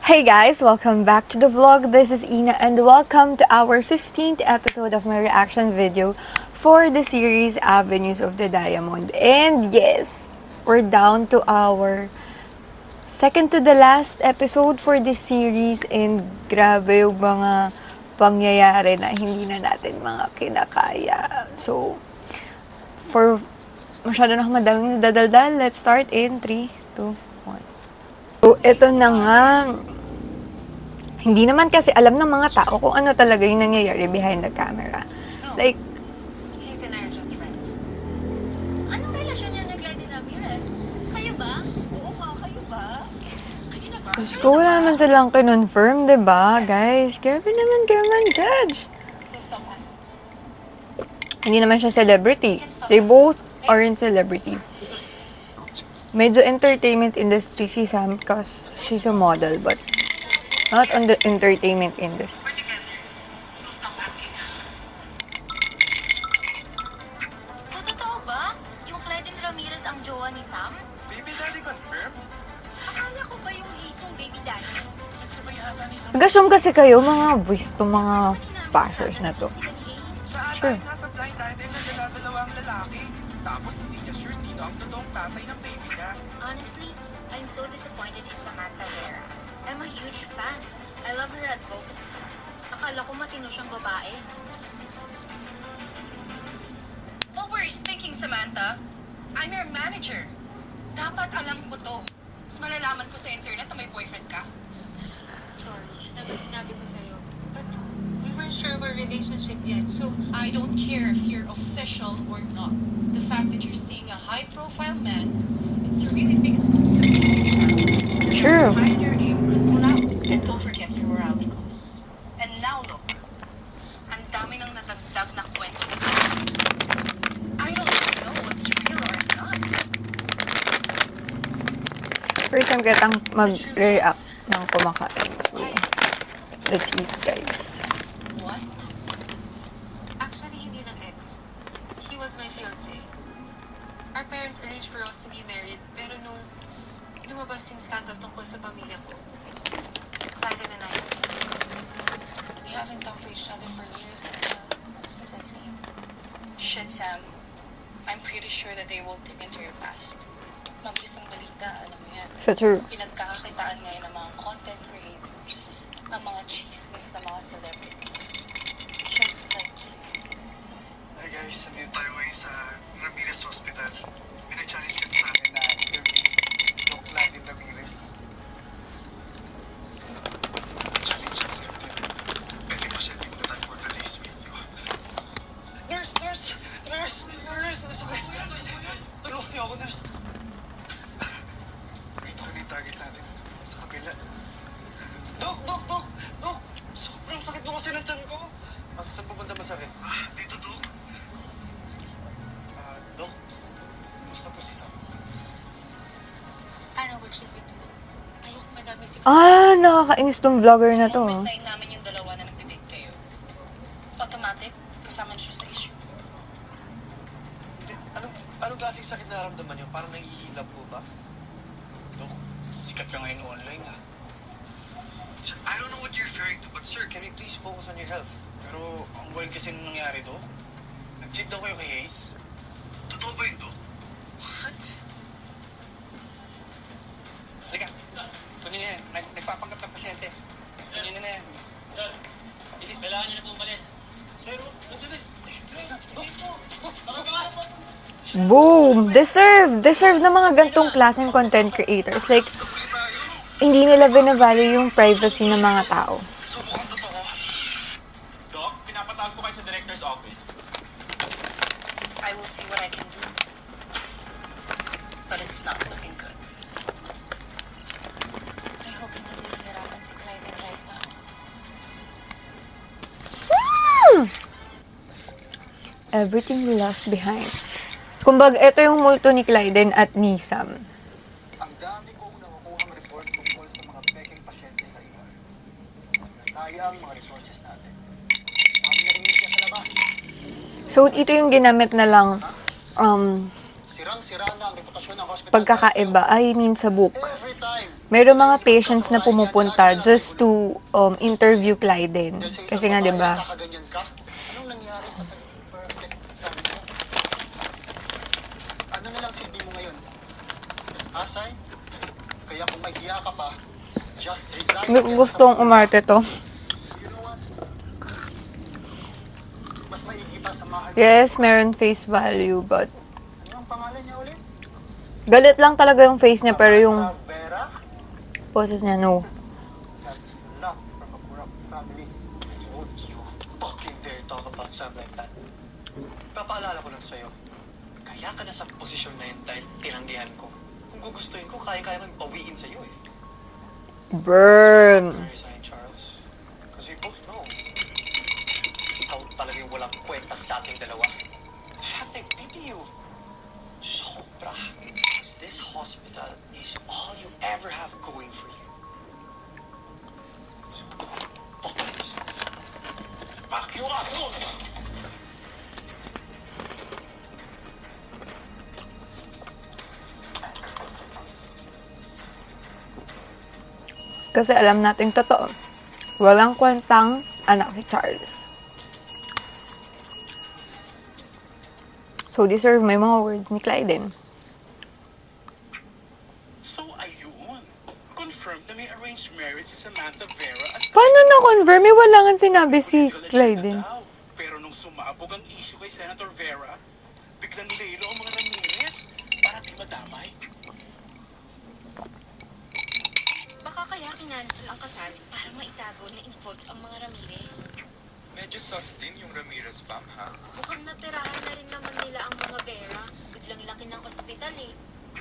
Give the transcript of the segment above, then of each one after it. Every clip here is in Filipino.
Hey guys, welcome back to the vlog. This is Ina and welcome to our 15th episode of my reaction video for the series Avenues of the Diamond. And yes, we're down to our second to the last episode for this series and grabe yung mga pangyayari na hindi na natin mga kinakaya. So, for masyado na madaming dadaldal, let's start in 3, 2, 1. So, ito na nga. Hindi naman kasi alam ng mga tao kung ano talaga yung nangyayari behind the camera. Like, He's and I are just friends. Anong relasyon niya na Gladys Ramirez? Kayo ba? Oo nga, kayo ba? Kayo na ba? Diyos ko, wala naman silang kinonfirm, diba? Guys, grabe naman kayo man-judge. Hindi naman siya celebrity. They both aren't celebrity. Medyo entertainment industry si Sam because she's a model, but not on the entertainment industry. So stop asking na. So totoo ba? Yung Gladys Ramirez ang jowa ni Sam? Baby daddy confirmed? Akala ko ba yung hisong baby daddy? Sabay hata ni Sam. Nag-assume kasi kayo, mga buwis to mga bashers na to. Sa Sure. ata nasa blind item na dala-dalawang lalaki. Tapos hindi niya sure sino ang totoong tatay ng baby niya. Honestly, I'm so disappointed in Samantha Rare. I'm a huge fan. I love her advocacy. Akala ko matino siyang babae. No worries thinking, Samantha. I'm your manager. Dapat alam ko to. Mas malalaman ko sa internet na may boyfriend ka. Sorry, sinabi ko sa'yo. But we weren't sure of our relationship yet, so I don't care if you're official or not. The fact that you're seeing a high-profile man, it's a really big scoop to me. True. Find your name, good mo na. And don't forget your morality goals. And now look, ang dami nang nadagdag na kwento nito. I don't know what's real or not. First time kitang mag-react ng kumakain. So, let's eat, guys. What? Actually, hindi lang ex. He was my fiancé. Our parents arranged for us to be married, pero nung lumabas yung scandal tungkol sa pamilya ko, Gladys and I, we haven't talked to each other for years until recently. Shit, Sam. I'm pretty sure that they won't dig into your past. Mabilis ang balita, alam mo yan. So true. Pinagkakakitaan ngayon ng mga content creators, ng mga chismis ng mga celebrities. Just like you. Hi guys, nandito tayo ngayon sa Ramirez Hospital. May nag-challenge kasi sa akin na interview Doc Gladys Ramirez. Challenge kasi natin. Pwede pa siya din na tayo for today's video. Nurse! Nurse! Nurse! Nurse! Sakit! Tulungan niyo ako, nurse! Ito kami yung target natin. Sa kabila. Doc! Doc! Doc! Doc! Sobrang sakit mo kasi ng tiyan ko. Saan pupunta masakit? Dito, Doc. Doc, kumusta po si Sam? Ano ba siya ito? Ayoko madami si Nakakainis tong vlogger na to. Moment na namin yung dalawa na nagdidate kayo. Automatic, kasama na siya sa issue. Anong klaseng sakit na naramdaman niyo? Parang nangihilap po ba? Dok, sikat ka ngayon online Sir, I don't know what you're referring to, but sir, can you please focus on your health? Pero ang wild kasi nung nangyari, Dok. Nag-cheat daw kayo kay Hayes. Totoo ba yun, Dok? What? Teka, kunin niya yan. Nagpapanggap ng pasyente. Kunin na yan. Sir, Ilis, kailangan niyo na po umalis. Sir, Boom! Deserve ng mga gantong klaseng content creators. Like, hindi nila binavalue yung privacy ng mga tao. So, mukhang totoo. Doc, pinapatawag ko kayo sa director's office. I will see what I can do. But it's not looking good. I hope hindi nahihirapan si Clyde right now. Everything we left behind. Kumbaga, ito yung multo ni Clyden at ni Sam. Ang dami kong nakukuhang report tungkol sa mga peking pasyente sa ER. Sayang mga resources natin. Dami na rin siya sa labas. So, ito yung ginamit na lang Sirang-sira na ang reputasyon ng hospital. pagkakaiba. I mean, sa book. Every time Meron mga patients na pumupunta just to interview Clyden. Kasi nga, di ba? Kakaganyan ka? Anong nangyari sa perfect son mo? Ano na lang silbi mo ngayon? Asay? Kaya kung mahiya ka pa, just resign. Gustong umarte to. You know what? Mas maigi pa sa mahal. Yes, meron face value, but Ano ang pangalan niya ulit? galit lang talaga yung face niya, pero yung Vera? poses niya, no. That's not from a corrupt family. Won't you fucking dare talk about Sam like that? Papaalala ko lang sa'yo. Kaya ka na sa posisyon na yun dahil tinanggihan ko. Kung gugustuhin ko, kaya-kaya mang bawiin sa'yo eh. Burn. Resign, Charles. Because we both know. Ikaw talaga yung walang kwenta sa ating dalawa. Hate, pity you. Sobra. Because this hospital is all you ever have going for you. So, fuck this. Fuck you, asshole! Kasi alam natin totoo. Walang kwentang anak si Charles. So, deserve may mga words ni Clyden. So, ayun. Confirmed na may arranged marriage si Samantha Vera at Paano na-confirm? May wala nga sinabi si Clyden. daw. Pero nung sumabog ang issue kay Senator Vera, biglang nilaylo ang mga Ramirez para di madamay. Baka kaya kinancel ang kasal para maitago na involved ang mga Ramirez. Medyo sus din yung Ramirez fam, ha? Mukhang napirahan na rin naman nila ang mga Vera. Biglang laki ng ospital eh.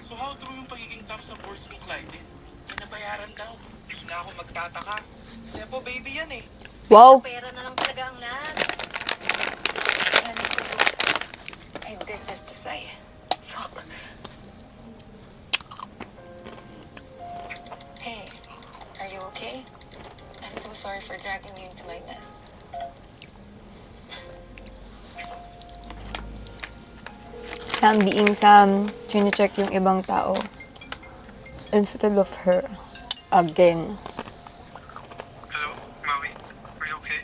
So how true yung pagiging tough sa boards ni Clyde? May nabayaran daw. Di na ako magtataka. Nepo baby yan eh. Wow! Pera na lang talaga ang lahat. I did this to Sai. Fuck. Hey, are you okay? I'm so sorry for dragging you into my mess. Sam being Sam, chine-check yung ibang tao. Instead of her. Again. Hello, Maui. Are you okay?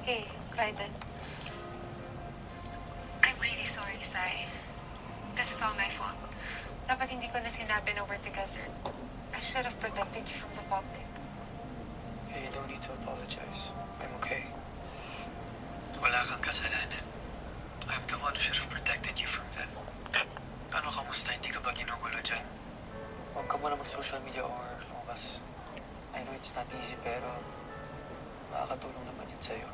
Hey, Clyden. I'm really sorry, Sai. This is all my fault. Dapat hindi ko na sinabi na we're together. I should have protected you from the public. Hey, you don't need to apologize. I'm okay. Wala kang kasalanan. I'm the one who should have protected you from them. Ano, kamusta? Hindi ka ba ginugulo dyan? Huwag ka muna mag-social media or lumabas. I know it's not easy, pero makakatulong naman yun sa'yo.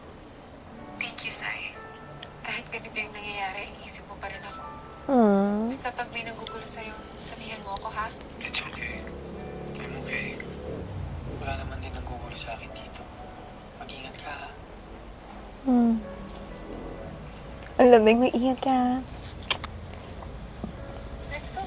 Thank you, Sai. Kahit ganito yung nangyayari, iniisip mo pa rin ako. Hmm. Basta pag may nanggugulo sa'yo, sabihan mo ako, ha? It's okay. I'm okay. Wala naman din nanggugulo sa akin dito. Mag-ingat ka, ha? Hmm. Ang lamig, mag-ingat ka. Let's go.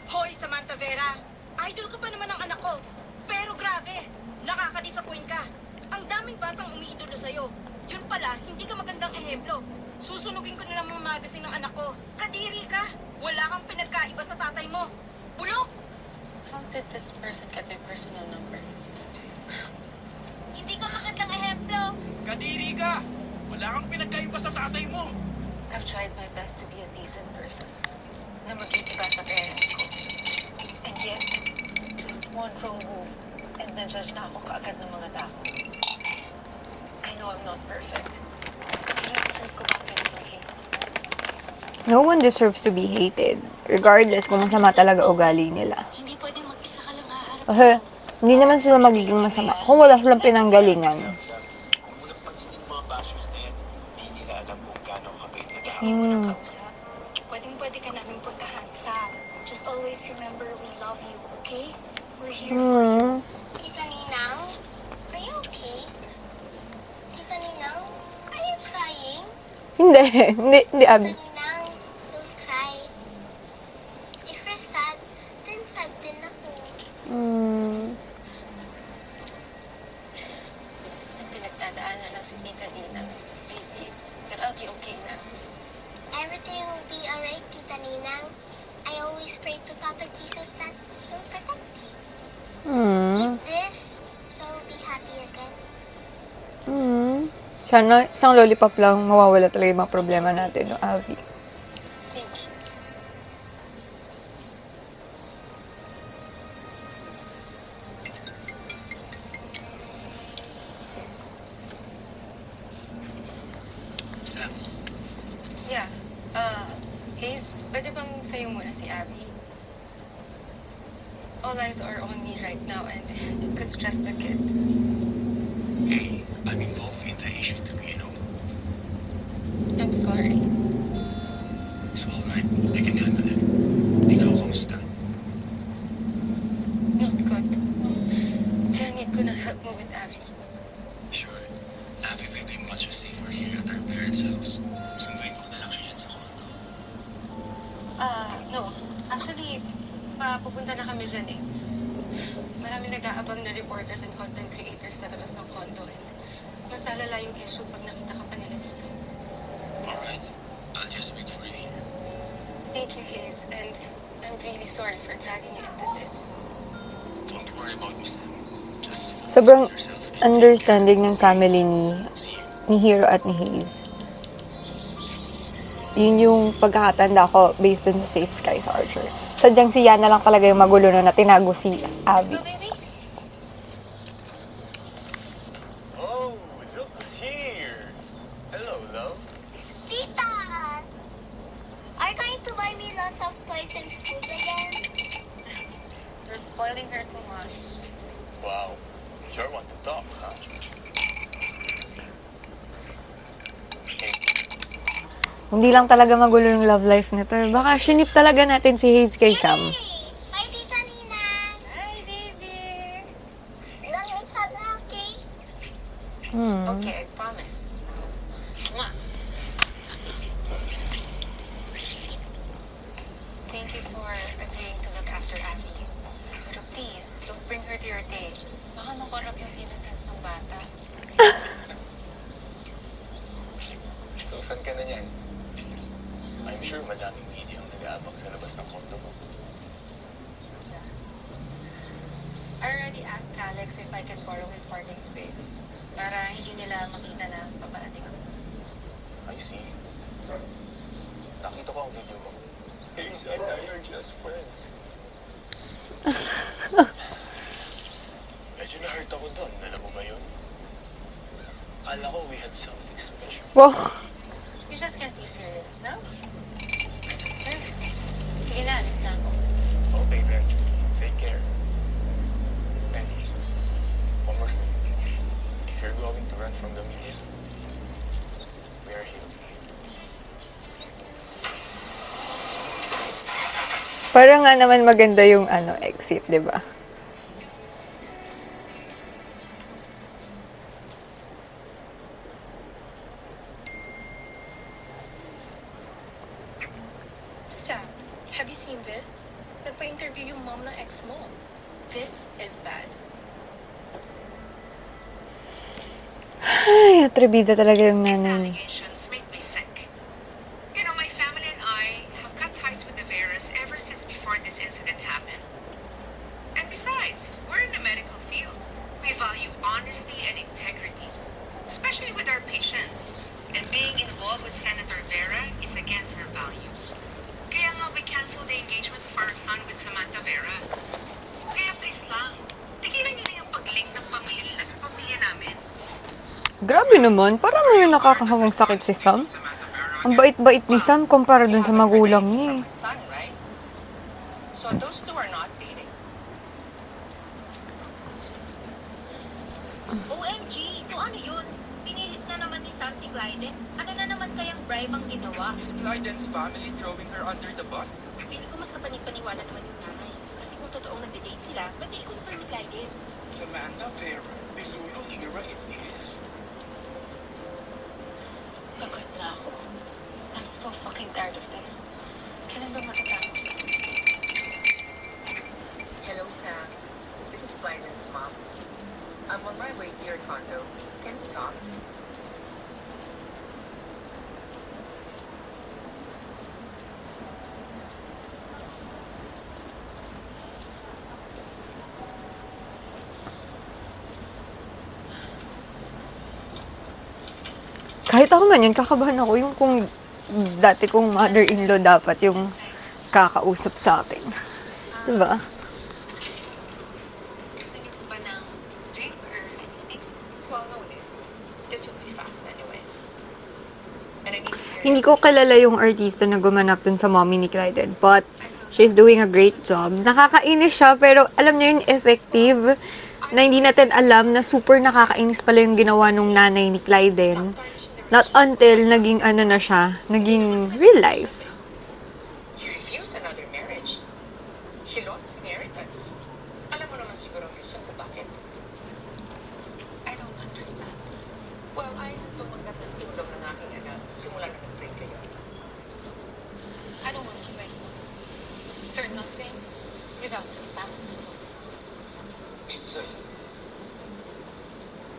Hoy, Samantha Vera! Idol ka pa naman ng anak ko. Pero grabe, nakaka-disappoint ka. Ang daming batang umiidolo sa'yo. Yun pala, hindi ka magandang ehemplo. Susunugin ko na lang mga magazine ng anak ko. Kadiri ka! Wala kang pinagkaiba sa tatay mo. Bulok! How did this person get my personal number? Hindi ka magandang ehemplo. Kadiri ka! Wala kang pinagkaiba sa tatay mo. I've tried my best to be a decent person. Na maging iba sa parents ko. And yet, just one wrong move, and na-judge na ako kaagad ng mga tao. I know I'm not perfect. Pero deserve ko bang ganito hate? No one deserves to be hated. Regardless kung masama talaga ugali nila. Hindi pwedeng mag-isa ka lang haharap. Kasi, hindi naman sila magiging masama kung wala silang pinanggalingan. Kung unang pansinin mga bashers na yan, di nila alam kung gaano kabait na tao. Hindi mo na kausap. Pwedeng-pwede ka namin puntahan. Sam, just always remember we love you, okay? We're here. Hmm. Tita Ninang, are you okay? Tita Ninang, are you crying? Hindi, hindi, Abby. Tita Ninang, don't cry. If you're sad, then sad din ako. Hmm. Ang pinagdadaanan lang si Everything will be alright, Tita Ninang. I always pray to Papa Jesus that He'll protect me. Eat this, so I'll be happy again. Sana isang lollipop lang, mawawala talaga yung mga problema natin, no, Avi? Thank you. Sam, Yeah. Hayes, pwede bang sa'yo muna si Abby? All eyes are on me right now and it could stress the kid. hey, I'm involved in the issue too, you know. I'm sorry. It's all right. I can handle it. Ikaw, kamusta? Oh, God. Kaya need ko ng help mo with Abby. Sure. Abby will be much safer here at our parents' house. Sunduin ko na lang siya dyan sa condo. No. Actually, pupunta na kami dyan eh. Marami nag-aabang na reporters and content creators sa labas ng condo and mas lalala yung issue pag nakita ka pa nila dito. Alright. I'll just wait for you here. Thank you, Hayes, and I'm really sorry for dragging you into this. Don't worry about me, Sam. Just focus Sobrang on yourself. understanding ng family See you. ni Hero at ni Hayes. Yun yung pagkakatanda ko based on sa Safe Skies Archer. Sadyang si Yana lang talaga yung magulo na tinago si Abby. baby? Oh, look who's here. Hello, love. Tita! Are you going to buy me lots of toys and food again? You're spoiling her too much. Wow. Sure want to talk, huh? Hindi lang talaga magulo yung love life nito. Baka shinip talaga natin si Hayes kay Sam. Hey! Bye, Tita Ninang! Hi, baby! Love you, Sabi, okay? Okay, I promise. Mwah. Thank you for agreeing to look after Abby. Pero please, don't bring her to your dates. Baka makorap yung innocence ng bata. Susan ka na niyan. I'm sure madaming media ang nag-aabang sa labas ng kondo mo. I already asked Alex if I can borrow his parking space para hindi nila makita na paparating ako. I see. Nakita ko ang video mo. Hayes and I are just friends. Medyo na-hurt ako doon. Alam mo ba yun? Akala ko we had something special. Wow. You just can't be serious, no? Sige na, alis na ako. Okay then. Take care. And one more thing. If you're going to run from the media, wear heels. Parang nga naman maganda yung exit, 'di ba? Sam, have you seen this? Nagpa-interview yung mom ng ex mo. This is bad. Ay, atribida talaga yung nanay. Allegations make me sick. You know, my family and I have cut ties with the Veras ever since before this incident happened. And besides, we're in the medical field. We value honesty and integrity, especially with our patients. And being involved with Senator Vera is against our values. Kaya nga we canceled the engagement of our son with Samantha Vera. Kaya please lang, tigilan niyo na yung pag-link ng pamilya nila sa pamilya namin. Grabe naman, parang may nakakahawang sakit si Sam. Ang bait-bait ni Sam kumpara dun sa magulang niya. Son, right? So those two are not dating. OMG! So ano yun? Pinilit na naman ni Sam si Clyden? Ano na naman kayang bribe ang ginawa? Is Clyden's family throwing her under the bus? Feeling ko mas kapanig-paniwala naman yung nanay. Kasi kung totoong nag-date sila, ba't i-confirm ni Clyden? Samantha Vera, Nilulo era it is. Pagod na ako. I'm so fucking tired of this. Kailan ba matatapos? Hello, Sam. This is Clyden's mom. I'm on my way to your condo. Can we talk? kahit ako man yun, kakabahan ako yung kung dati kong mother-in-law dapat yung kakausap sa akin. Diba? Gusto niyo po ba ng drink or anything? Well, no, this will be fast anyways. And I need to hear Hindi ko kilala yung artista na gumanap dun sa mommy ni Clyden, but she's doing a great job. Nakakainis siya, pero alam niyo yung effective na hindi natin alam na super nakakainis pala yung ginawa nung nanay ni Clyden. Not until naging ano na siya, naging real life. He refused another marriage. He lost his inheritance. Alam mo naman siguro ang reason kung bakit. I don't understand. Well, I tumanggap ng tulong ng aking anak simula na nag-break kayo. I don't want you right now. You're nothing without some family.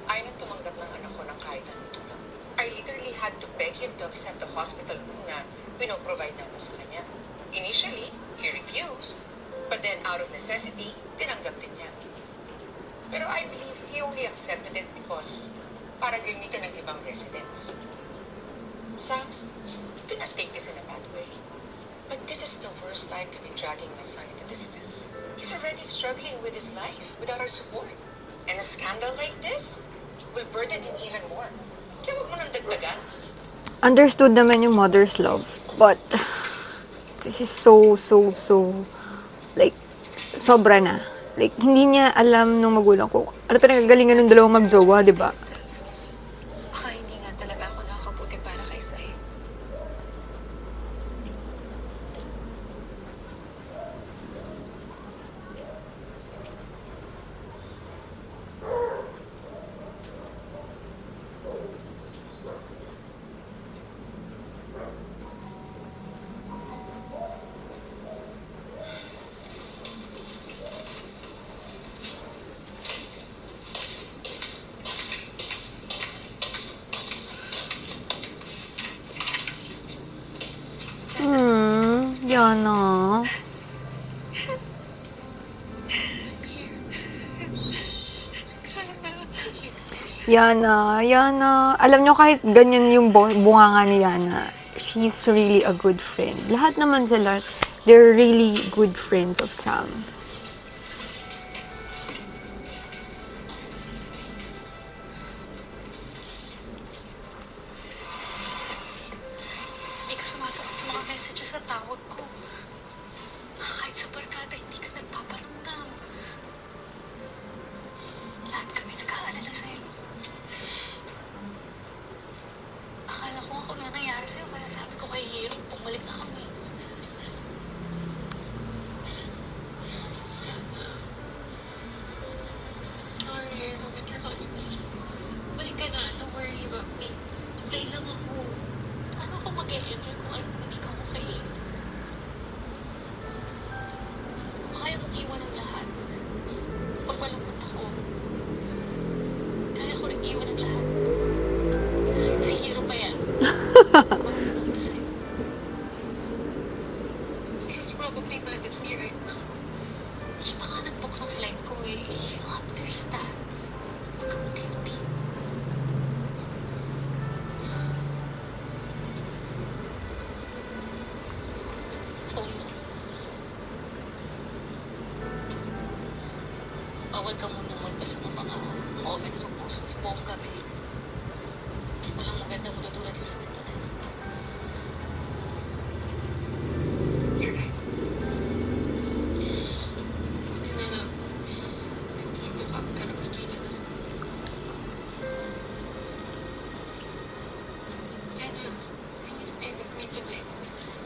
Ay nang tumanggap ng anak ko ng kahit anong tulong. I literally had to beg him to accept the hospital room na pinoprovide natin sa kanya. Initially, he refused. But then, out of necessity, tinanggap din niya. Pero I believe he only accepted it because para gamitin ng ibang residents. Sam, do not take this in a bad way. But this is the worst time to be dragging my son into this mess. He's already struggling with his life without our support. And a scandal like this will burden him even more. Kaya huwag mo nang dagdagan. Understood naman yung mother's love, but this is so, like, sobra na. Like, hindi niya alam nung magulang ko. Ano pinagagalingan ng dalawang magjowa, di ba? Baka hindi nga talaga ako nakakabuti para kay Sai. Yana. Yana. Alam nyo, kahit ganyan yung bunganga ni Yana, she's really a good friend. Lahat naman sila, they're really good friends of Sam. Hindi ka sumasagot sa mga messages sa tawag ko. Kahit sa barkada, hindi ka nagpaparamdam. Lahat kami nag-aalala sa'yo. Akala ko ako na nangyari sa'yo, kaya sabi ko kay Hiro, bumalik na kami. Sorry, Hiro, but you're calling me. Balik ka na, don't worry about me. Play lang ako. Ano ko mag-e-enjoy kung ay ikaw ko kay Hiro? Kung kaya mong iwan ang lahat, pag malungkot ako, kaya ko rin iwan ang lahat. Si Hiro pa yan. Masunod sa'yo. He's probably mad at me right now. Siya pa nga nag-book ng flight ko eh. He understands. Huwag kang guilty. Phone mo. Bawal ka munang magbasa ng mga comments o posts buong gabi. Walang magandang madudulad sa internet. You're right. Buti na lang. Nandito ka, pero hindi na lang. Anna, can you stay with me today, please?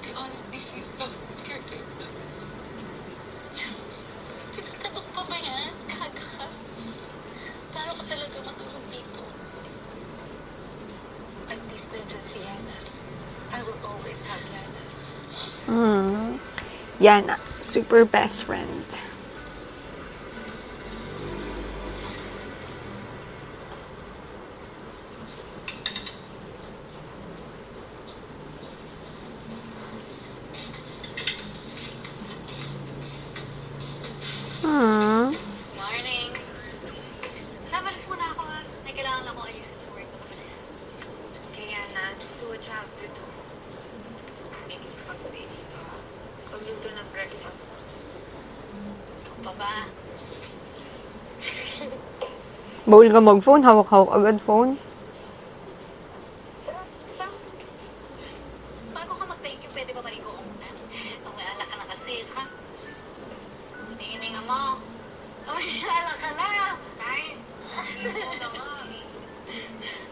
I honestly feel lost and scared right now. Pinagtatok pa ba yan? Kaga ka. Paano ka talaga matulog dito? At least nandiyan si Yana. I will always have Yana. Yana, super best friend. Morning. Sam, alis muna ako ha. May kailangan have to do. Thank you sa pag-stay dito, ha? Sa pagluto ng breakfast. Ikaw pa ba? Bawal ka mag-phone, hawak-hawak agad phone. Sam, bago ka mag-thank you, pwede ba maligo ko muna? May alak ka na kasi, saka. Hinihinga mo. May alak ka na. Ay, hindi mo na nga.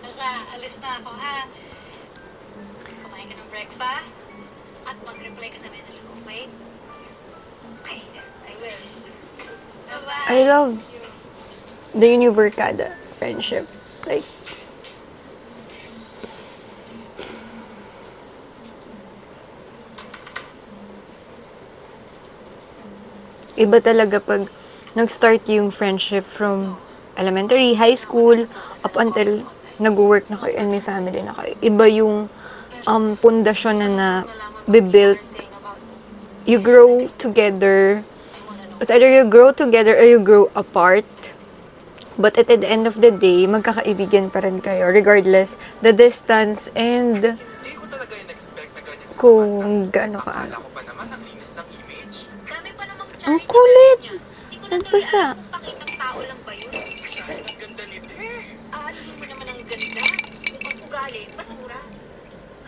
Basta, alis na ako, ha? Kumain ka ng breakfast at mag-reply ka sa message ko, okay? Okay, yes, I will. Bye-bye. I love the Univercada friendship. Like, iba talaga pag nag-start yung friendship from elementary, high school, up until nag-work na kayo and may family na kayo. Iba yung pundasyon na na-built. You grow together. It's either you grow together or you grow apart. But at the end of the day, magkakaibigan pa rin kayo. Regardless, the distance and Hindi ko talaga in-expect na ganyan sa kung Samantha. gaano ka. Akala ko pa naman ang linis ng image. Kami pa namang Ang kulit! Hindi ko na Nagpasa. tuloy alam kung pakitang tao lang ba yun. Sayang ang ganda nito eh. Aalihin mo naman ang ganda. Mukhang ugali, basura.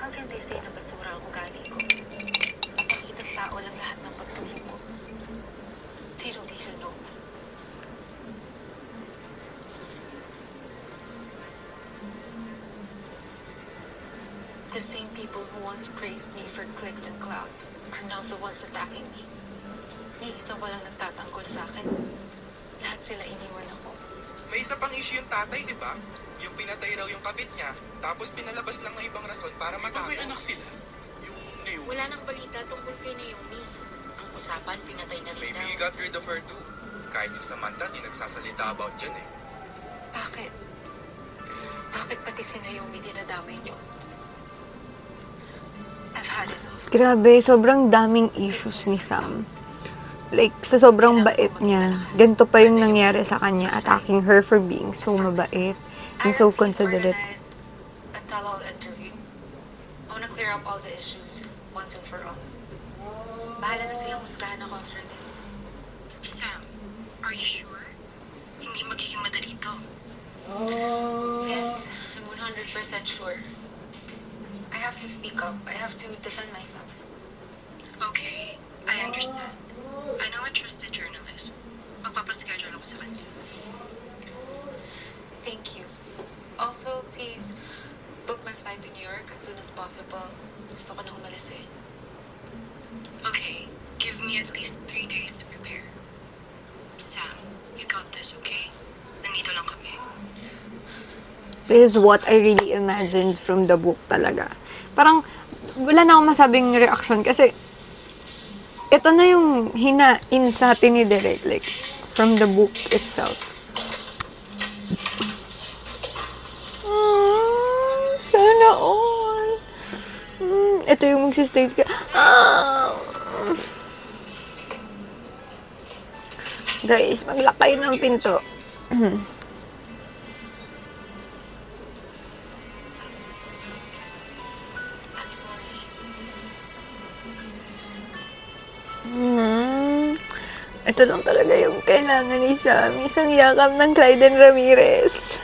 How can they say na basura ang ugali ko? Pakitang tao lang lahat ng pagtulong ko. They don't even know. The same people who once praised me for clicks and clout are now the ones attacking me. Ni isa walang nagtatanggol sa akin. Lahat sila iniwan ako. May isa pang issue yung tatay, di ba? Yung pinatay raw yung kabit niya, tapos pinalabas lang ng ibang rason para Di ba may matako. anak sila? Yung Naomi. Wala nang balita tungkol kay Naomi. Ang usapan, pinatay na rin Maybe daw. he got rid of her too. Kahit si Samantha, di nagsasalita about dyan eh. Bakit? Bakit pati si Naomi dinadamay niyo? I've had enough. Grabe, sobrang daming issues ni Sam. Like, sa sobrang bait niya, ganito pa yung nangyari sa kanya, attacking her for being so mabait and so considerate. A tell-all interview. I wanna clear up all the issues once and for all. Bahala na silang musgahan ako after this. Sam, are you sure? Hindi magiging madali to. Yes, I'm 100% sure. I have to speak up. I have to defend myself. Okay, I understand. I know a trusted journalist. Magpapaschedule ako sa kanya. Thank you. Also, please, book my flight to New York as soon as possible. Gusto ko na umalis eh. Okay, give me at least 3 days to prepare. Sam, you got this, okay? Nandito lang kami. This is what I really imagined from the book talaga. Parang, wala na akong masabing reaction kasi ito na yung hinain sa atin ni Derek, like, from the book itself. Sana all. Ito yung magsistage ka. Guys, maglakay ng pinto. I'm sorry. Ito lang talaga yung kailangan ni Sam. Isang yakap ng Clyden Ramirez.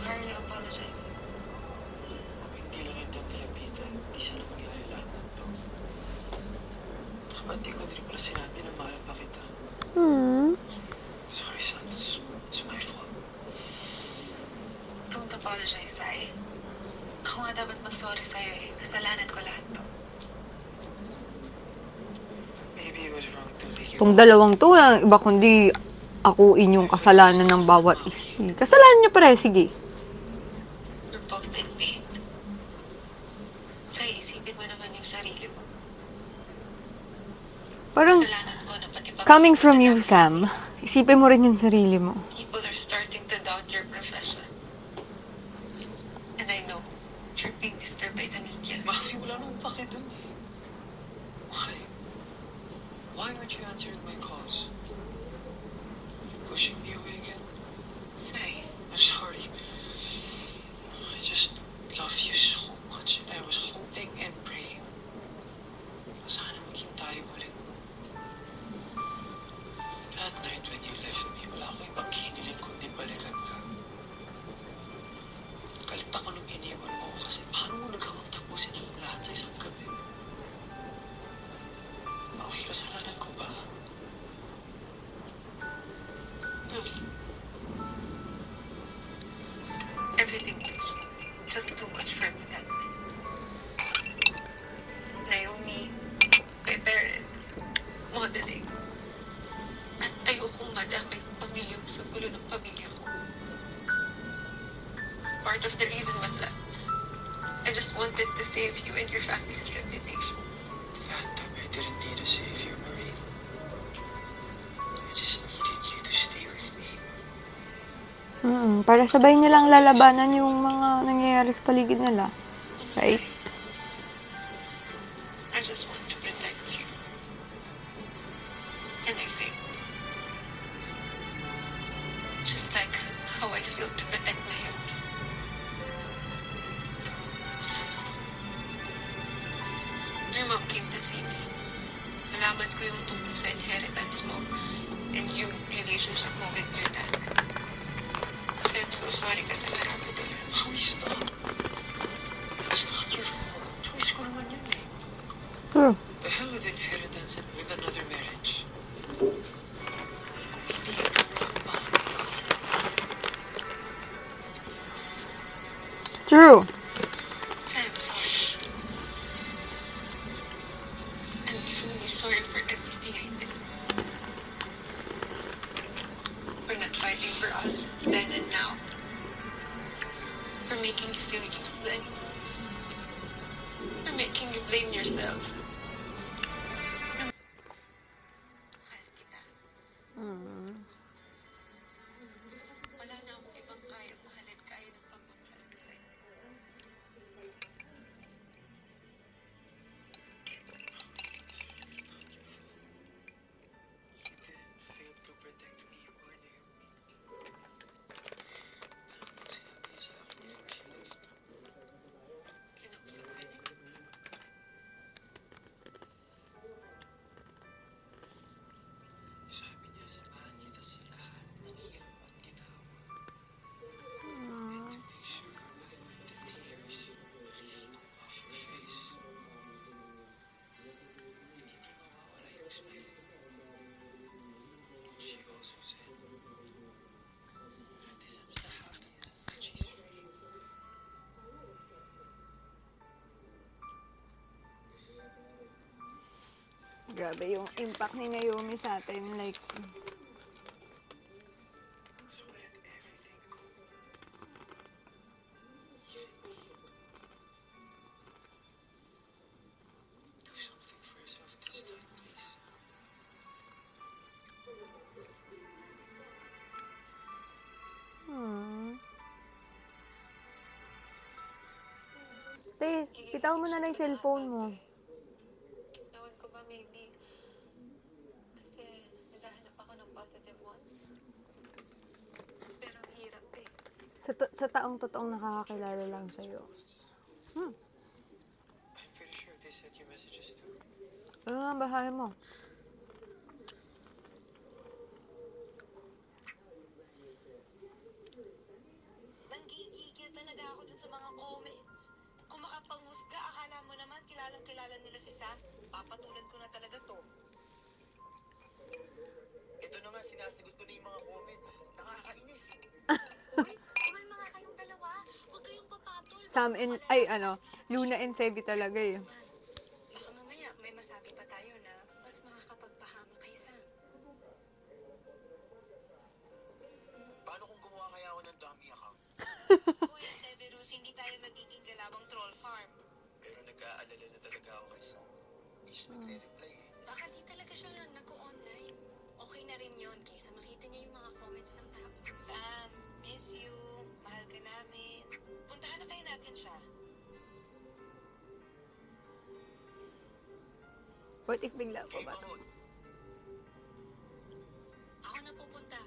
Why are you apologizing? Hindi lang ito nilapitan. Hindi siya nangyari lahat ng to. Dapat di ko din pala sinabi na mahal pa kita. Sorry, son. It's my fault. Don't apologize, Sai. Ako nga dapat mag-sorry sa'yo eh. Kasalanan ko lahat to. Maybe it was wrong to make you... Itong dalawang to, iba kundi ako inyong kasalanan ng bawat isa. Kasalanan niyo pare, sige. You're both in pain. Sai, isipin mo naman yung sarili mo. Parang, Kasalanan ko na pati pa... coming from you, Sam, isipin mo rin yung sarili mo. People are starting to doubt your profession. And I know, you're being disturbed by the media. Mami, wala nang pake dun eh. Why? Why aren't you answering my calls? pushing me away again. Sai, I'm sorry. I just love you so much. I was hoping and praying na sana maging tayo ulit. That night when you left me, wala ko ibang hiniling kundi balikan ka. Galit ako nung iniwan mo ko kasi paano mo nagawang tapusin ang lahat sa isang gabi? Okay, kasalanan ko ba? no. Everything was just too much for me that night. Naomi, my parents, modeling. At ayokong madamay pamilya ko sa gulo ng pamilya ko. Part of the reason was that I just wanted to save you and your family's reputation. That time I didn't need a savior, Marie. I just needed you to stay with me. Para sabay nilang lalabanan yung mga nangyayari sa paligid nila. Right? I just want to protect you. And I failed. Just like how I failed to protect Naomi. Your mom came to see me. Nalaman ko yung tungkol sa inheritance mo and yung relationship mo with your dad. So I'm so sorry kasi lahat ito. Maui, stop. It's not your fault. Choice ko naman yun eh. True. The hell with inheritance and with another marriage. True. I'm sorry. I'm truly sorry for everything I did. For not fighting for us then and now. For making you feel useless. For making you blame yourself. Mahal kita. Wala na akong ibang kaya mahalin kaya ng pagmamahal ko sa'yo. You didn't fail to protect me or Naomi. Alam mo, sinabi niya sa akin before she left. Kinausap ka niya. Sabi niya, samahan kita sa lahat ng hirap at ginawa. And to make sure I wipe the tears off your face. And hindi mawawala yung smile. She also said, that is, I'm the happiest that she's free. Grabe yung impact ni Naomi sa atin. Like, So let everything go. Even me. Do something for yourself this time, please. te, bitaw mo na lang yung cellphone mo. Ewan ko ba, maybe kasi naghahanap ako ng positive ones. Pero ang hirap eh. Sa taong totoong nakakakilala lang sa'yo. I'm pretty sure they sent you messages too. Bahay mo. Nanggigigil talaga ako dun sa mga comments. Kung makapanghusga, akala mo naman kilalang-kilala nila si Sam. Papatulan ko na talaga to. Ito na nga, sinasagot ko na yung mga comments. Nakakainis. Kumalma nga kayong dalawa. Huwag kayong papatol. Sam and, Luna and Sebi talaga eh. Baka mamaya may masabi pa tayo na mas makakapagpahama kay Sam. Paano kung gumawa kaya ako ng dummy account? Kuya Severus, hindi tayo magiging galawang troll farm. Pero nag-aalala na talaga ako kasi hindi siya nagre-reply eh. Baka di talaga siya nag-online. Okay na rin yun kaysa makita niya yung mga comments ng tao. Sam, miss you. Mahal ka namin. Puntahan na tayo natin siya. What if bigla pa Hey, ba? Mahmoud. Ako na pupunta.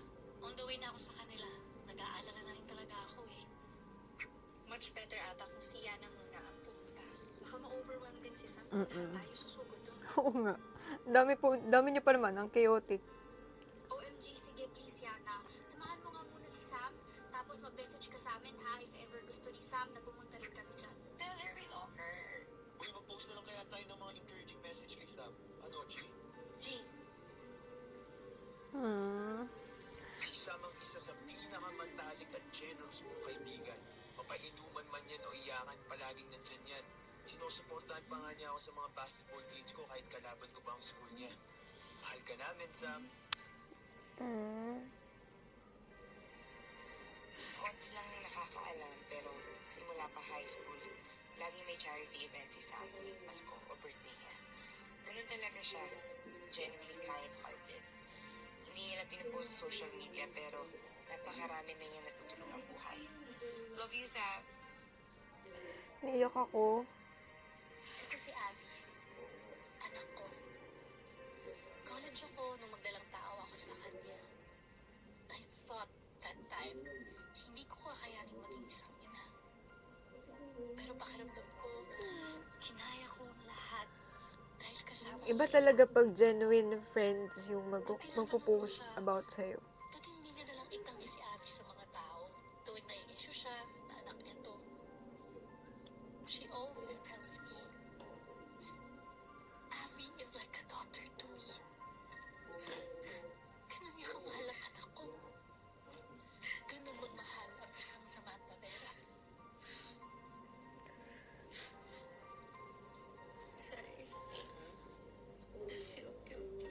na ako sa kanila. Nag-aalala na rin talaga ako eh. Much better ata kung si Yana muna ang pumunta. Baka ma-overwhelm din si Sam. Tayo susugod doon. Oo nga. Dami niyo pa naman, ang chaotic. OMG, sige please Yana. Samahan mo nga muna si Sam. Tapos mag-message ka sa amin ha if ever gusto ni Sam na pumunta rin kami dyan. Tell her we love her. Uy, mag-post na lang kaya tayo ng mga encouraging message kay Sam. Ano, G? G. Si Sam ang isa sa pinakamatalik at generous kong kaibigan. Papainuman man yan o iyakan, palaging nandyan yan. Sinusuportahan pa nga niya ako sa mga basketball games ko kahit kalaban ko pa ang school niya. Mahal ka namin, Sam. Konti lang na nakakaalam, pero simula pa high school, lagi may charity event si Sam tuwing Pasko o birthday niya. Ganun talaga siya, genuinely kind-hearted. Hindi niya na pinupost sa social media, pero napakarami na niya natutulong ang buhay. Love you, Sam. Naiyak ako. Ito si Avi. Anak ko. College ako nung magdalang tao ako sa kanya. I thought that time, hindi ko kakayanin maging isang ina. Pero pakiramdam ko, kinaya ko ang lahat. Dahil kasama Iba ko talaga pag genuine friends yung magpo-post about sa'yo. Dati hindi niya nalang itanggi si Abby sa mga tao. Tuwing nai-issue siya, na anak niya to. She always tells me, Abby is like a daughter to me. Ganun niya kamahal ang anak ko. Ganun magmahal ang isang Samantha Vera. Sorry. I feel guilty.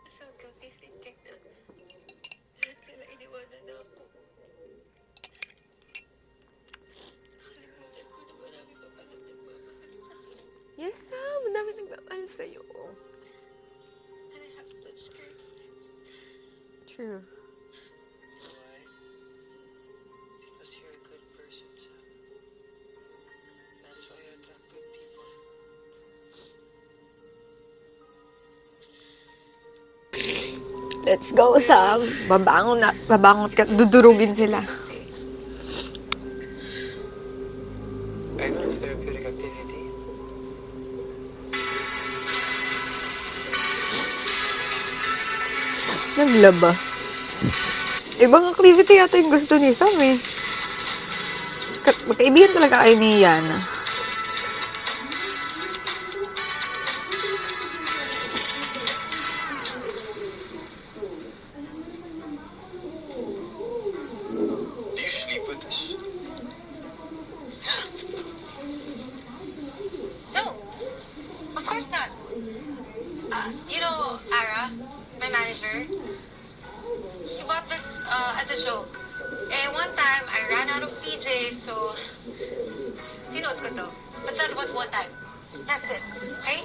I feel guilty thinking that lahat sila iniwanan na ako. Nakalimutan ko na marami pa pala nagmamahal sa akin. Yes, Sam. Madami nagmamahal sa'yo. And I have such great friends. True. Why? Because you're a good person, Sam. That's why you attract good people. Let's go, Sam. Babangon ka. Dudurugin sila. I know therapeutic activity. Naglaba. Ibang activity yata yung gusto ni Sam eh. Magkaibigan talaga kayo ni Yana. Do you sleep with us? No, of course not. You know, Ara, my manager, he bought this as a joke. Eh, one time, I ran out of PJs, so sinuot ko to. But that was one time. That's it. Okay?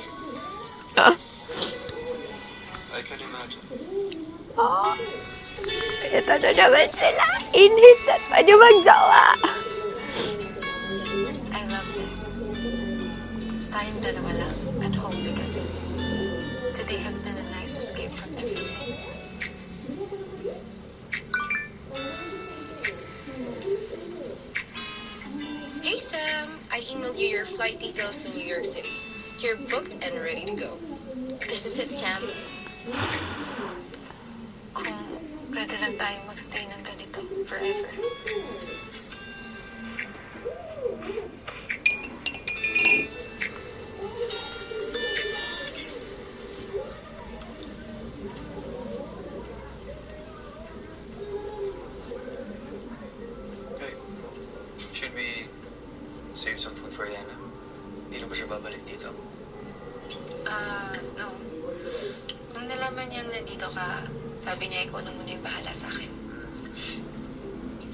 I can imagine. Oh, ito na naman sila. Inhit at pa niyo magjawa. I love this. Tayong dalawa lang at home because today has been a nice escape from everything. Hey Sam, I emailed you your flight details to New York City. You're booked and ready to go. This is it, Sam. Kung pwede lang tayo magstay ng ganito forever. Hey, should we save some food for Yana? Hindi na ba siya babalik dito? No. Nung nalaman niyang nandito ka, sabi niya ikaw na muna yung bahala sa akin.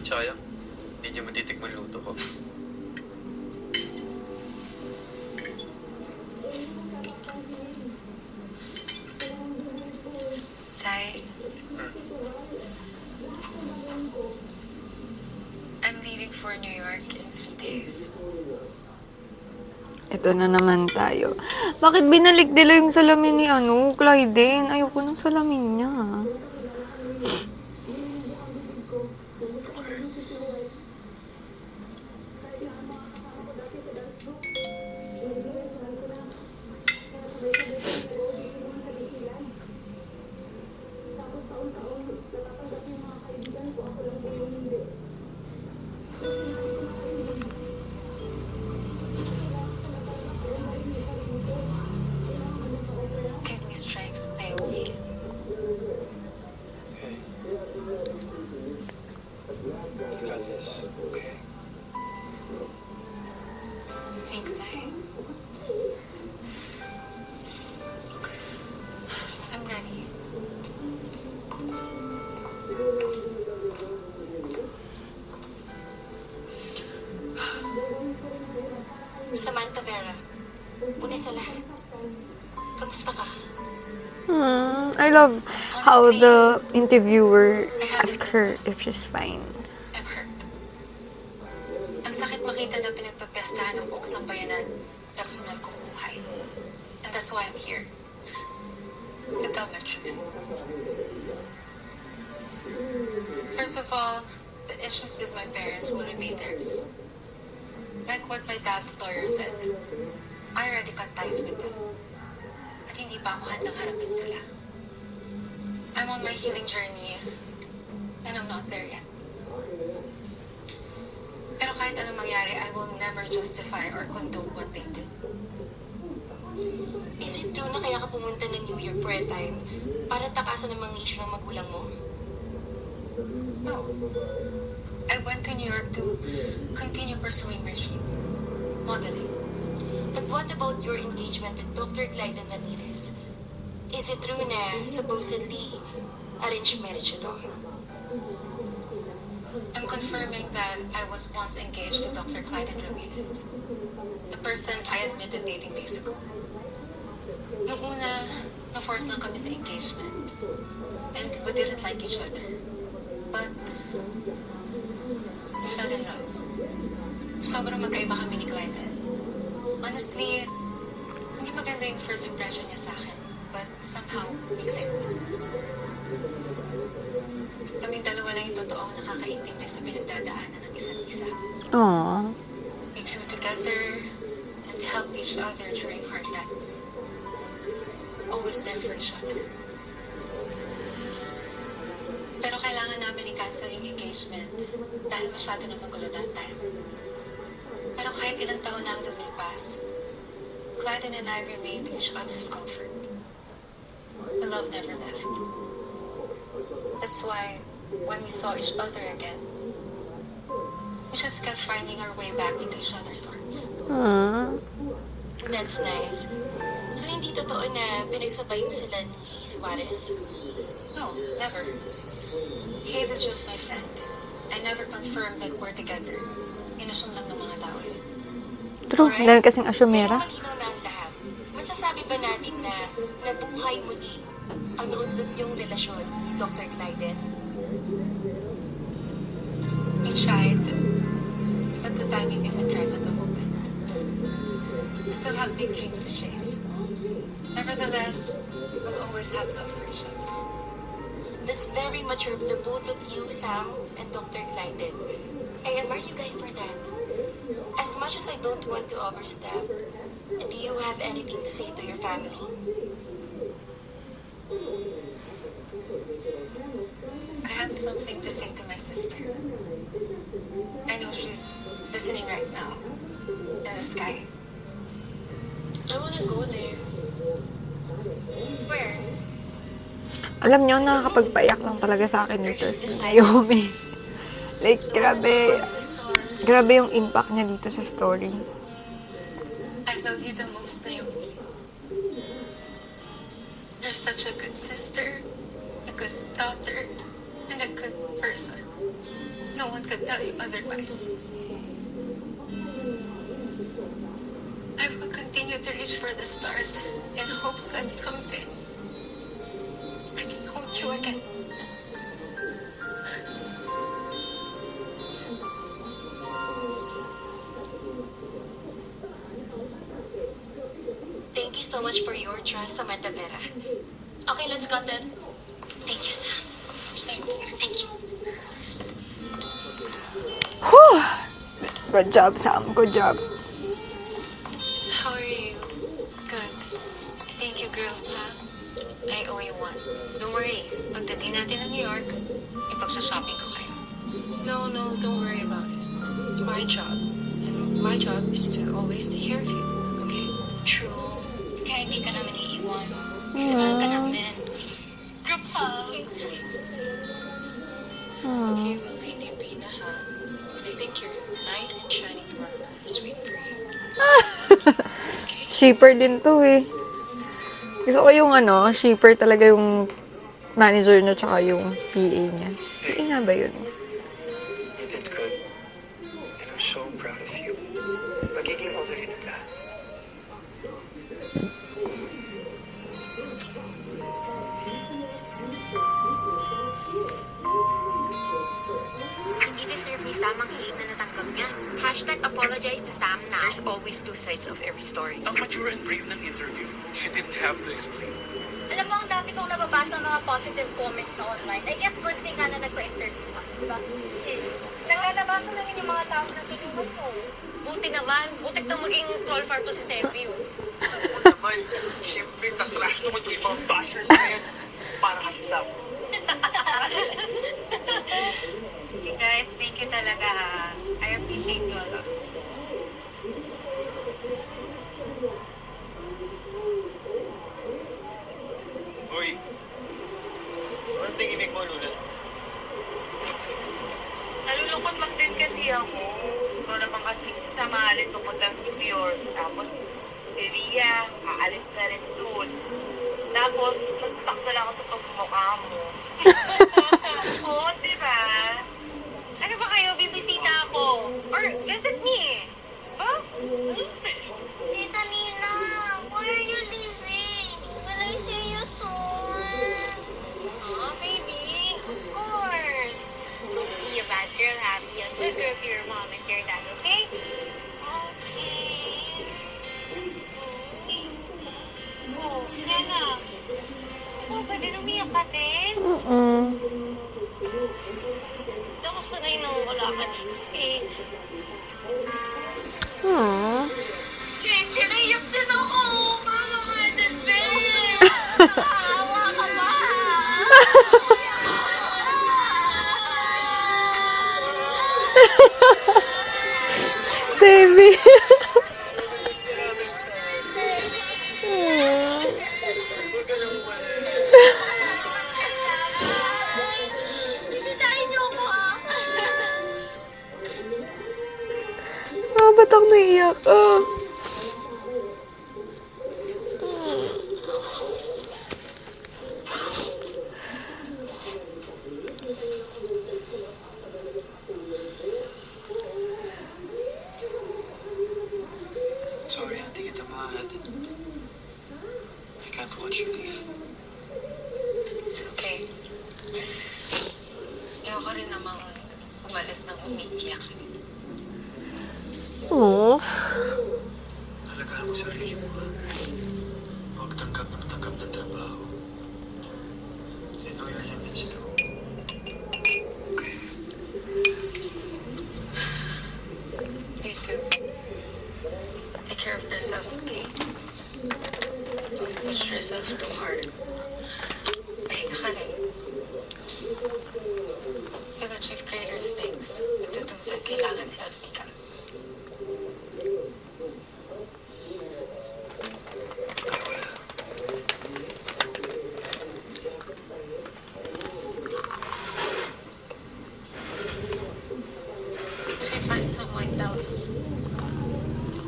Sayang. Hindi niya matitikman luto ko. Sai, I'm leaving for New York in 3 days. Ito na naman tayo. Bakit binalik nila yung salamin ni Clyden? Ayoko ng salamin niya. Give me strength, Naomi. Okay. You got this, okay? Thanks, I. I'm ready. Samantha Vera, una sa lahat. Kamusta ka? I love how the interviewer asked her if she's fine. I'm hurt. Ang sakit makita na pinagpapestahan ng buong sambayanan, personal kong buhay. And that's why I'm here. To tell my truth. First of all, the issues with my parents will remain theirs. Like what my dad's lawyer said, I already cut ties with them. At hindi pa ako handang harapin sila. I'm on my healing journey, and I'm not there yet. Pero kahit anong mangyari, I will never justify or condone what they did. Is it true na kaya ka pumunta ng New York for a time para takasan ng mga issue ng magulang mo? No. I went to New York to continue pursuing my dream. Modeling. But what about your engagement with Dr. Clyden Ramirez? Is it true na supposedly arranged marriage ito? I'm confirming that I was once engaged to Dr. Clyden Ramirez. The person I admitted dating days ago. Nung una, na-force lang kami sa engagement. And we didn't like each other. But we fell in love. Sobrang magkaiba kami ni Clyden. Honestly, hindi maganda yung first impression niya sa akin. But somehow, we clicked. Kaming dalawa lang yung totoong nakakaintindi sa pinagdadaanan ng isa't isa. Aww. We grew together and helped each other during hard times. Always there for each other. Pero kailangan namin i-cancel yung engagement dahil masyado na magulo that time. Pero kahit ilang taon na ang lumipas, Clyden and I remained each other's comfort. The love never left. That's why, when we saw each other again, we just kept finding our way back into each other's arms. That's nice. So hindi totoo na pinagsabay mo sila ni Hayes Juarez? No, never. Hayes is just my friend. I never confirmed that we're together. Inassume lang ng mga tao yun. True, dami kasing asyumera. Pero malinaw na ang lahat. Masasabi ba natin na nabuhay muli ang naunlot niyong relasyon ni Dr. Clyden? We tried, but the timing isn't right at the moment. We still have big dreams to chase. Nevertheless, we'll always have some for each other. That's very mature of the both of you, Sam and Dr. Clyden. I admire you guys for that. As much as I don't want to overstep, do you have anything to say to your family? I have something to say to my sister. I know she's listening right now, in the sky. I wanna go there. Where? Alam niyo, nakakapagpaiyak lang talaga sa akin dito si Naomi. Like, grabe yung impact niya dito sa story. I love you the most, Naomi. You're such a good sister, a good daughter, and a good person. No one could tell you otherwise. I will continue to reach for the stars in hopes that someday I can hold you again. Thank you so much for your trust, Samantha Vera. Okay, let's cut it. Thank you, Sam. Good job, Sam. Good job. How are you? Good. Thank you, girls, ha? I owe you one. Don't worry. Pagdating natin ng New York, ipag-shopping ko kayo. No, don't worry about it. It's my job. And my job is to always take care of you. Okay? True. Kaya hindi ka namin iiwan. Samahan ka namin. Group hug. Okay, we'll leave you, Bina, ha? I think your knight in shining armor is waiting for you. Shipper din to eh. Gusto ko yung shipper talaga yung manager niya tsaka yung PA niya. PA nga ba yun? You did good. And I'm so proud of you. Magiging okay rin ang lahat. Hindi deserve ni Sam ang hate na natanggap niya. #apologize to Sam now. There's always two sides of every story. Ang mature and brave ng interview, she didn't have to explain. Alam mo, ang dami kong nababasa mga positive comments na online. I guess good thing nga na nagpa-interview ka, diba? Naglalabasa na rin yung mga tao na tulungan mo. Buti naman. Butik na maging troll farm to si Sepio. Oo naman, siyempre, tatrash naman ko yung mga bashers na yan. Para kay Sam. You guys, thank you talaga. I appreciate you a lot. Uy, anong tingin mo, Luna? Nalulungkot lang din kasi ako. Ito naman kasi si Sam aalis papunta New York. Tapos si Ria, aalis na rin soon. Tapos, mas stuck na lang ako sa pagmumukha mo. Oo, diba? Ano ba kayo? Bibisita ako. Or visit me. Huh? Tita Nina, why are you leaving? Will I see you soon? Aw, baby. Of course. Don't be a bad girl, ha? Be a good girl for your mom and your dad, okay? Oh, Nana. Ikaw ba din umiyak ka din? Hindi ako sanay na wala ka dito. Eh, Naiyak din ako. Mama ka din, babe. Nakahawa ka ba? Baby. Bibitahin niyo ako, ah. Ba't ako naiiyak? Sorry, hindi kita makahatid. I can't watch you leave. it's okay. Ayoko rin namang umalis ng umiiyak. Oh. Alagaan mo sarili mo, ha? Huwag tanggap ng trabaho. You know your limits, too. Okay. You too. Take care of yourself, okay? Don't push yourself too hard. Pahinga ka rin. You'll achieve greater things. Ito itong sa kailangan healthy ka. I will. If you find someone else,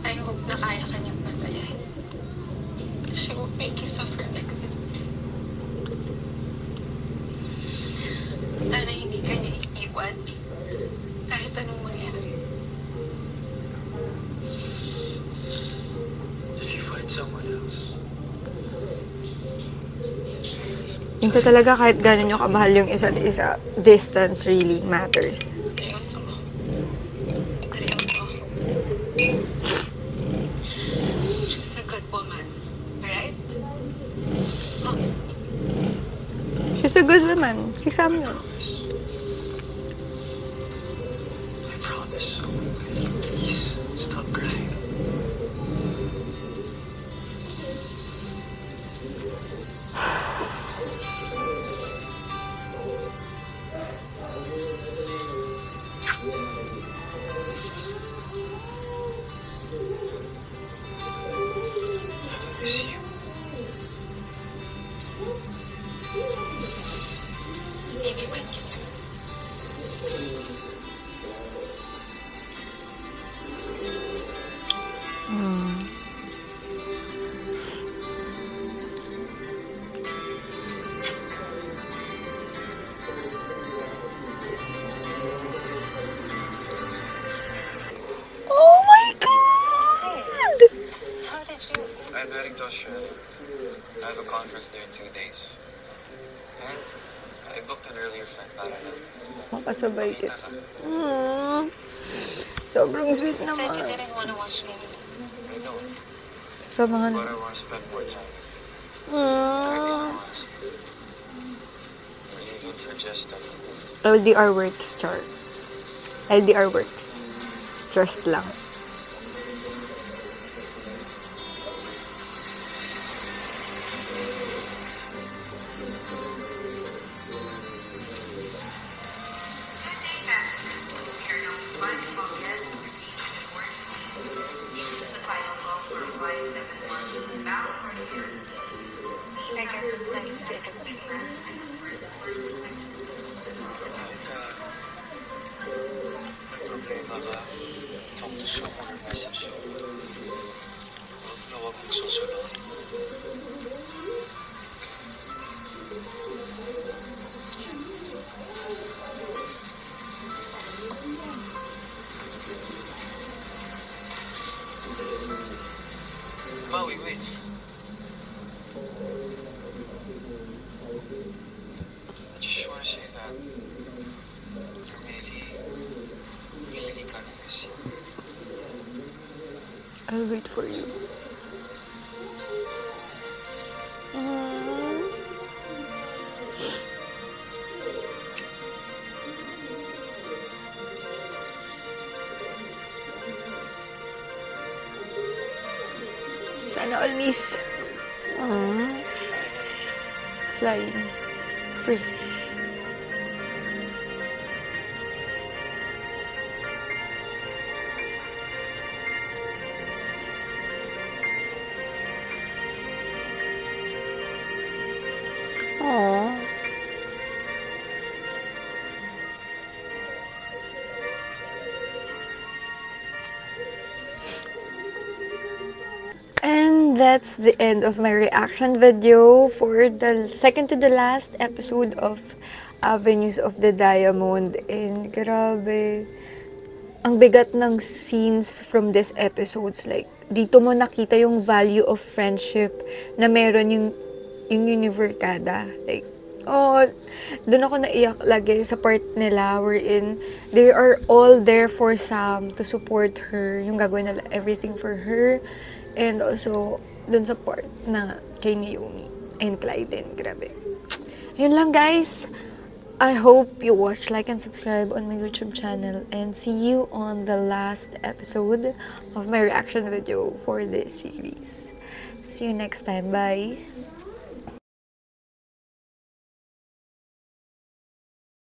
I hope na kaya ka niyang pasayahin. She won't make you suffer like this. Sana hindi ka niya iiwan kahit anong mangyari. If you find someone else, Minsan talaga kahit gano'n nyo kamahal yung isa't isa, distance really matters. Seryoso. Seryoso. She's a good woman, right? Promise me. She's a good woman. Si Sam yun. I promise. see me when you do. Oh my God! How did you? I'm heading to Australia. I have a conference there in 2 days. And I booked an earlier flight para lang. Makasabay Kita kita. ka. Sobrang sweet You said you naman. didn't want to watch me. I don't. Samahan. But I want to spend more time with you. Kahit isang oras. Or even for just a moment. LDR works, Char. LDR works. Trust lang. I guess it's time to say goodbye. May problema ka, talk to someone or message you. Huwag na huwag mong susunod. Maui, wait. I just want to say that I really gonna miss you. I'll wait for you. Sana all miss. Flying. Free. Aww. And that's the end of my reaction video for the second to the last episode of Avenues of the Diamond. And grabe, ang bigat ng scenes from these episodes. Like, dito mo nakita yung value of friendship na meron yung Univercada. Like, doon ako naiyak lagi sa part nila wherein they are all there for Sam to support her. Yung gagawin nila everything for her. And also, doon sa part na kay Naomi and Clyden. Grabe. Yun lang, guys. I hope you watch, like, and subscribe on my YouTube channel. And see you on the last episode of my reaction video for this series. See you next time. Bye!